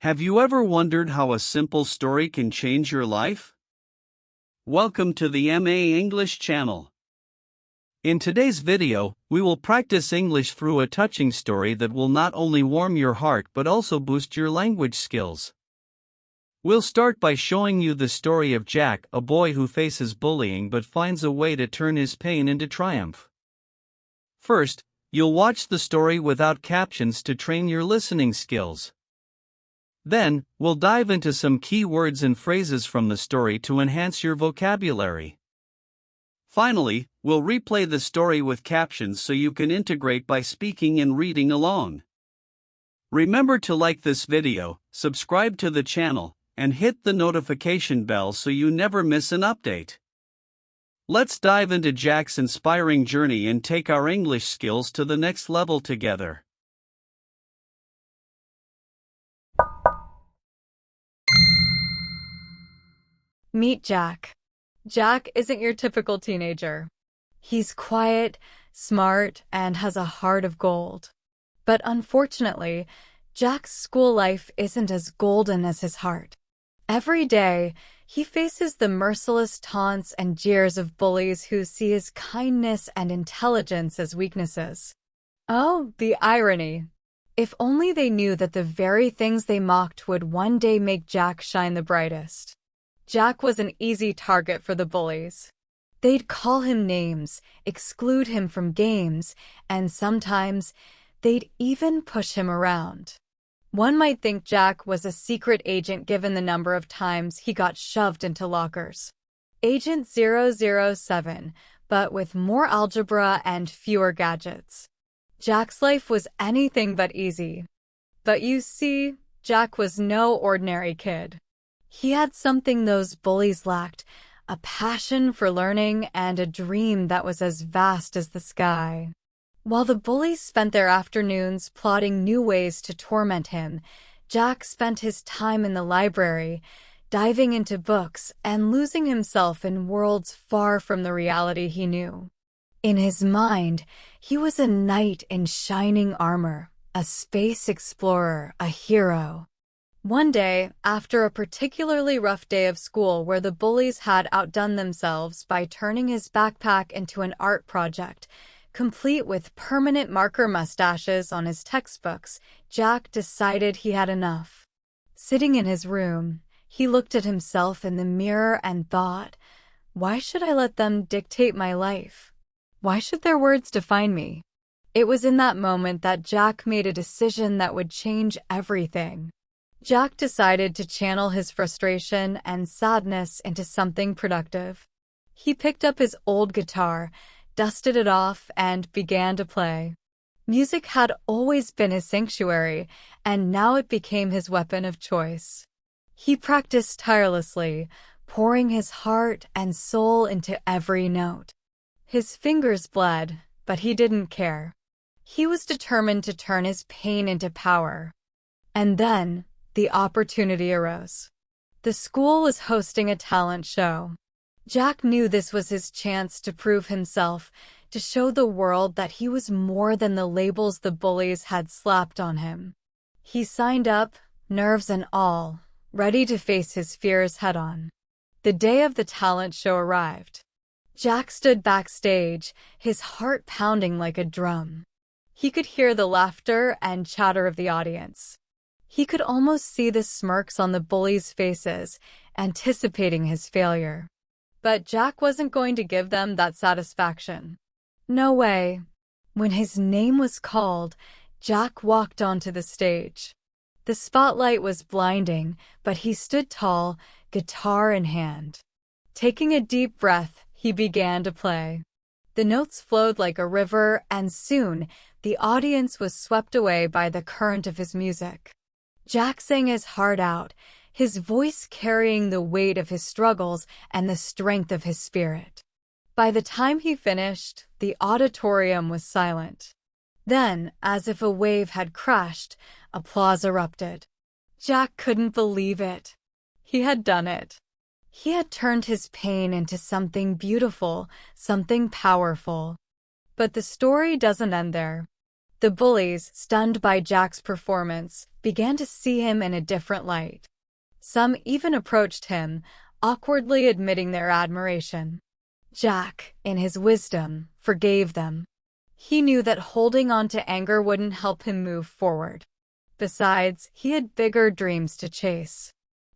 Have you ever wondered how a simple story can change your life? Welcome to the MA English channel. In today's video, we will practice English through a touching story that will not only warm your heart but also boost your language skills. We'll start by showing you the story of Jack, a boy who faces bullying but finds a way to turn his pain into triumph. First, you'll watch the story without captions to train your listening skills. Then, we'll dive into some key words and phrases from the story to enhance your vocabulary. Finally, we'll replay the story with captions so you can integrate by speaking and reading along. Remember to like this video, subscribe to the channel, and hit the notification bell so you never miss an update. Let's dive into Jack's inspiring journey and take our English skills to the next level together. Meet Jack. Jack isn't your typical teenager. He's quiet, smart, and has a heart of gold. But unfortunately, Jack's school life isn't as golden as his heart. Every day, he faces the merciless taunts and jeers of bullies who see his kindness and intelligence as weaknesses. Oh, the irony. If only they knew that the very things they mocked would one day make Jack shine the brightest. Jack was an easy target for the bullies. They'd call him names, exclude him from games, and sometimes they'd even push him around. One might think Jack was a secret agent given the number of times he got shoved into lockers. Agent 007, but with more algebra and fewer gadgets. Jack's life was anything but easy. But you see, Jack was no ordinary kid. He had something those bullies lacked, a passion for learning and a dream that was as vast as the sky. While the bullies spent their afternoons plotting new ways to torment him, Jack spent his time in the library, diving into books and losing himself in worlds far from the reality he knew. In his mind, he was a knight in shining armor, a space explorer, a hero. One day, after a particularly rough day of school where the bullies had outdone themselves by turning his backpack into an art project, complete with permanent marker mustaches on his textbooks, Jack decided he had enough. Sitting in his room, he looked at himself in the mirror and thought, "Why should I let them dictate my life? Why should their words define me?" It was in that moment that Jack made a decision that would change everything. Jack decided to channel his frustration and sadness into something productive. He picked up his old guitar, dusted it off, and began to play. Music had always been his sanctuary, and now it became his weapon of choice. He practiced tirelessly, pouring his heart and soul into every note. His fingers bled, but he didn't care. He was determined to turn his pain into power. And then, the opportunity arose. The school was hosting a talent show. Jack knew this was his chance to prove himself, to show the world that he was more than the labels the bullies had slapped on him. He signed up, nerves and all, ready to face his fears head-on. The day of the talent show arrived. Jack stood backstage, his heart pounding like a drum. He could hear the laughter and chatter of the audience. He could almost see the smirks on the bullies' faces, anticipating his failure. But Jack wasn't going to give them that satisfaction. No way. When his name was called, Jack walked onto the stage. The spotlight was blinding, but he stood tall, guitar in hand. Taking a deep breath, he began to play. The notes flowed like a river, and soon, the audience was swept away by the current of his music. Jack sang his heart out, his voice carrying the weight of his struggles and the strength of his spirit. By the time he finished, the auditorium was silent. Then, as if a wave had crashed, applause erupted. Jack couldn't believe it. He had done it. He had turned his pain into something beautiful, something powerful. But the story doesn't end there. The bullies, stunned by Jack's performance, began to see him in a different light. Some even approached him, awkwardly admitting their admiration. Jack, in his wisdom, forgave them. He knew that holding on to anger wouldn't help him move forward. Besides, he had bigger dreams to chase.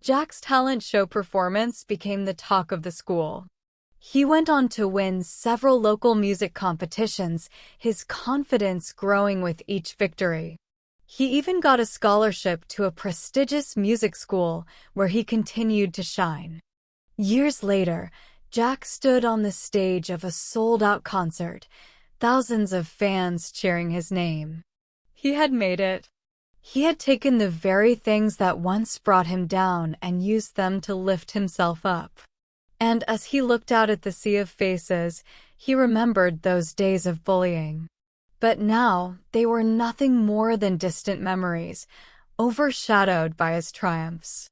Jack's talent show performance became the talk of the school. He went on to win several local music competitions, his confidence growing with each victory. He even got a scholarship to a prestigious music school where he continued to shine. Years later, Jack stood on the stage of a sold-out concert, thousands of fans cheering his name. He had made it. He had taken the very things that once brought him down and used them to lift himself up. And as he looked out at the sea of faces, he remembered those days of bullying. But now, they were nothing more than distant memories, overshadowed by his triumphs.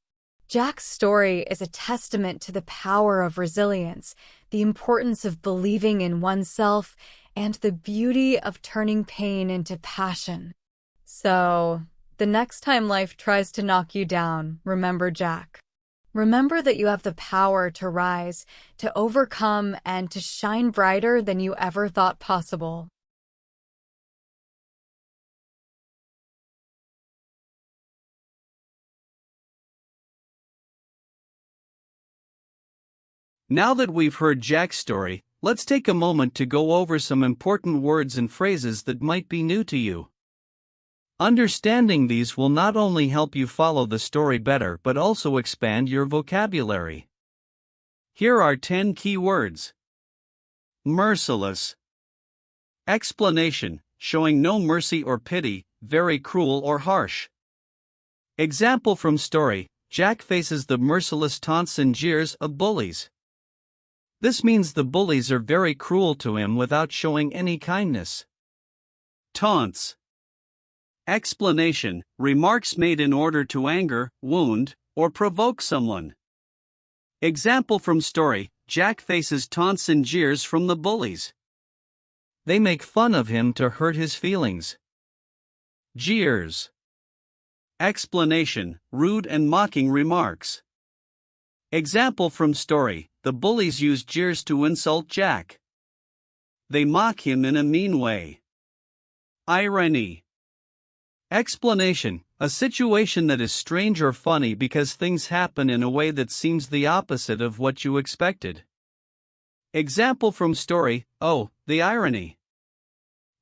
Jack's story is a testament to the power of resilience, the importance of believing in oneself, and the beauty of turning pain into passion. So, the next time life tries to knock you down, remember Jack. Remember that you have the power to rise, to overcome, and to shine brighter than you ever thought possible. Now that we've heard Jack's story, let's take a moment to go over some important words and phrases that might be new to you. Understanding these will not only help you follow the story better but also expand your vocabulary. Here are 10 key words. Merciless. Explanation: showing no mercy or pity, very cruel or harsh. Example from story: Jack faces the merciless taunts and jeers of bullies. This means the bullies are very cruel to him without showing any kindness. Taunts. Explanation: remarks made in order to anger, wound, or provoke someone. Example from story: Jack faces taunts and jeers from the bullies. They make fun of him to hurt his feelings. Jeers. Explanation: rude and mocking remarks. Example from story: the bullies use jeers to insult Jack. They mock him in a mean way. Irony. Explanation: a situation that is strange or funny because things happen in a way that seems the opposite of what you expected. Example from story: oh, the irony.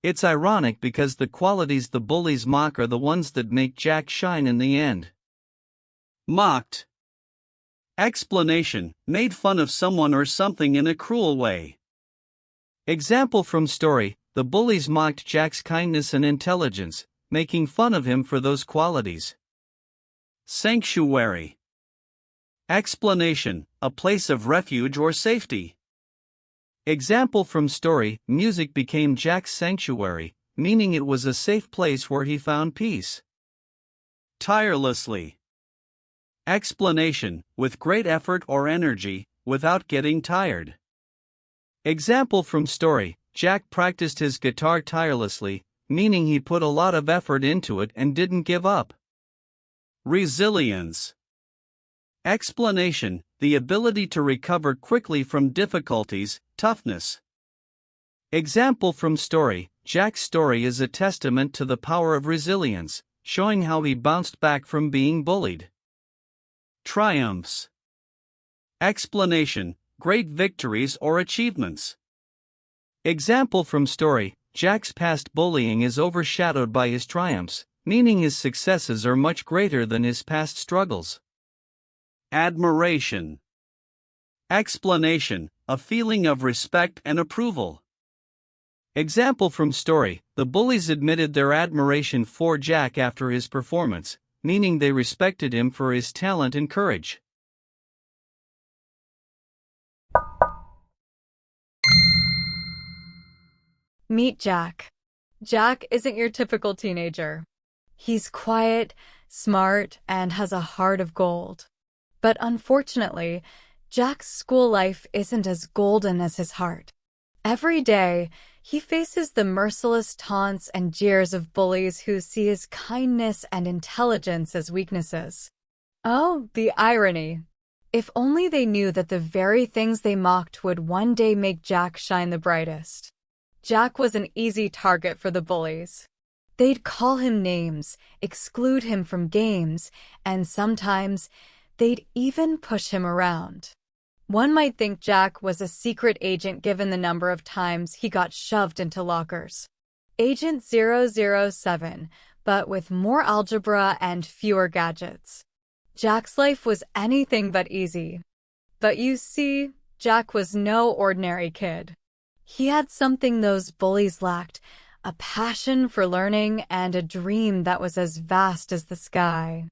It's ironic because the qualities the bullies mock are the ones that make Jack shine in the end. Mocked. Explanation: made fun of someone or something in a cruel way. Example from story: the bullies mocked Jack's kindness and intelligence, making fun of him for those qualities. Sanctuary. Explanation: a place of refuge or safety. Example from story: music became Jack's sanctuary, meaning it was a safe place where he found peace. Tirelessly. Explanation: with great effort or energy, without getting tired. Example from story: Jack practiced his guitar tirelessly, meaning he put a lot of effort into it and didn't give up. Resilience. Explanation: the ability to recover quickly from difficulties, toughness. Example from story: Jack's story is a testament to the power of resilience, showing how he bounced back from being bullied. Triumphs. Explanation: great victories or achievements. Example from story: Jack's past bullying is overshadowed by his triumphs, meaning his successes are much greater than his past struggles. Admiration. Explanation: a feeling of respect and approval. Example from story: the bullies admitted their admiration for Jack after his performance, meaning they respected him for his talent and courage. Meet Jack. Jack isn't your typical teenager. He's quiet, smart, and has a heart of gold. But unfortunately, Jack's school life isn't as golden as his heart. Every day, he faces the merciless taunts and jeers of bullies who see his kindness and intelligence as weaknesses. Oh, the irony. If only they knew that the very things they mocked would one day make Jack shine the brightest. Jack was an easy target for the bullies. They'd call him names, exclude him from games, and sometimes they'd even push him around. One might think Jack was a secret agent given the number of times he got shoved into lockers. Agent 007, but with more algebra and fewer gadgets. Jack's life was anything but easy. But you see, Jack was no ordinary kid. He had something those bullies lacked, a passion for learning and a dream that was as vast as the sky.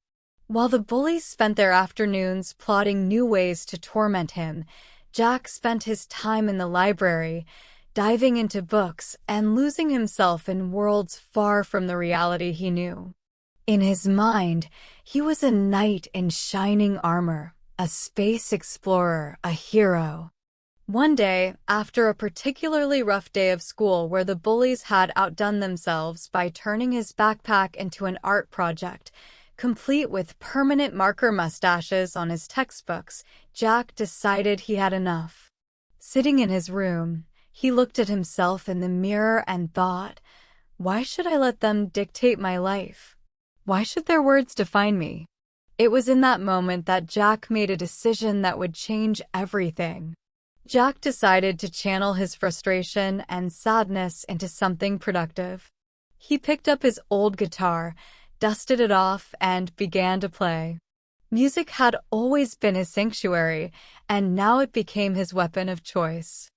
While the bullies spent their afternoons plotting new ways to torment him, Jack spent his time in the library, diving into books and losing himself in worlds far from the reality he knew. In his mind, he was a knight in shining armor, a space explorer, a hero. One day, after a particularly rough day of school where the bullies had outdone themselves by turning his backpack into an art project, complete with permanent marker mustaches on his textbooks, Jack decided he had enough. Sitting in his room, he looked at himself in the mirror and thought, "Why should I let them dictate my life? Why should their words define me?" It was in that moment that Jack made a decision that would change everything. Jack decided to channel his frustration and sadness into something productive. He picked up his old guitar, dusted it off, and began to play. Music had always been his sanctuary, and now it became his weapon of choice.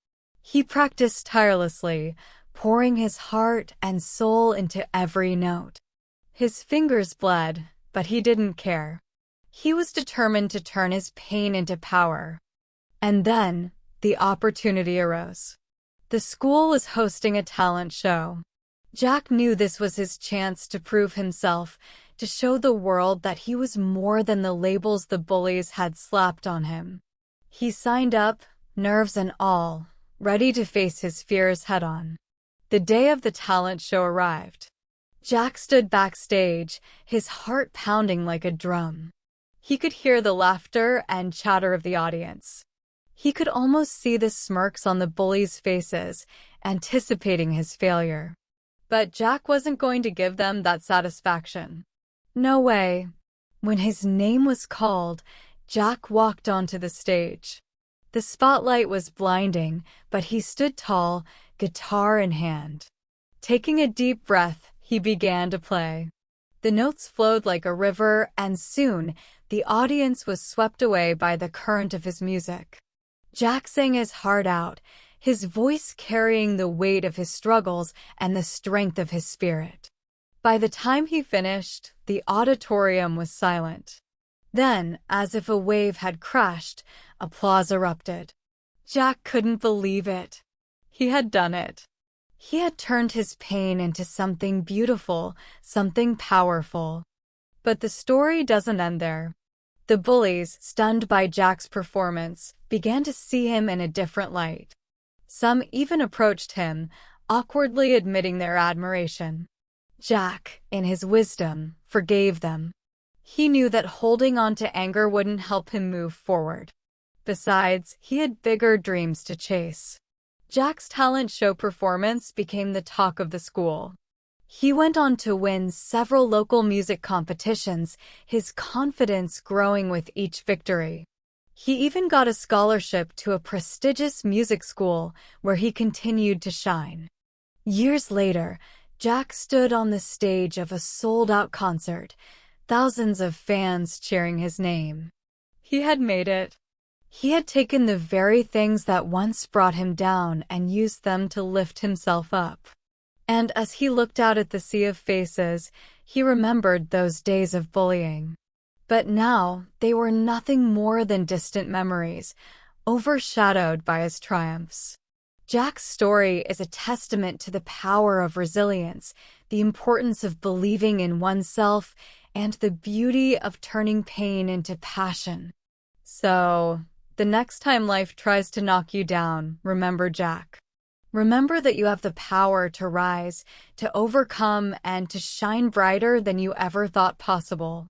He practiced tirelessly, pouring his heart and soul into every note. His fingers bled, but he didn't care. He was determined to turn his pain into power. And then, the opportunity arose. The school was hosting a talent show. Jack knew this was his chance to prove himself, to show the world that he was more than the labels the bullies had slapped on him. He signed up, nerves and all, ready to face his fears head-on. The day of the talent show arrived. Jack stood backstage, his heart pounding like a drum. He could hear the laughter and chatter of the audience. He could almost see the smirks on the bullies' faces, anticipating his failure. But Jack wasn't going to give them that satisfaction. No way. When his name was called, Jack walked onto the stage. The spotlight was blinding, but he stood tall, guitar in hand. Taking a deep breath, he began to play. The notes flowed like a river, and soon, the audience was swept away by the current of his music. Jack sang his heart out, his voice carrying the weight of his struggles and the strength of his spirit. By the time he finished, the auditorium was silent. Then, as if a wave had crashed, applause erupted. Jack couldn't believe it. He had done it. He had turned his pain into something beautiful, something powerful. But the story doesn't end there. The bullies, stunned by Jack's performance, began to see him in a different light. Some even approached him, awkwardly admitting their admiration. Jack, in his wisdom, forgave them. He knew that holding on to anger wouldn't help him move forward. Besides, he had bigger dreams to chase. Jack's talent show performance became the talk of the school. He went on to win several local music competitions, his confidence growing with each victory. He even got a scholarship to a prestigious music school where he continued to shine. Years later, Jack stood on the stage of a sold-out concert, thousands of fans cheering his name. He had made it. He had taken the very things that once brought him down and used them to lift himself up. And as he looked out at the sea of faces, he remembered those days of bullying. But now, they were nothing more than distant memories, overshadowed by his triumphs. Jack's story is a testament to the power of resilience, the importance of believing in oneself, and the beauty of turning pain into passion. So, the next time life tries to knock you down, remember Jack. Remember that you have the power to rise, to overcome, and to shine brighter than you ever thought possible.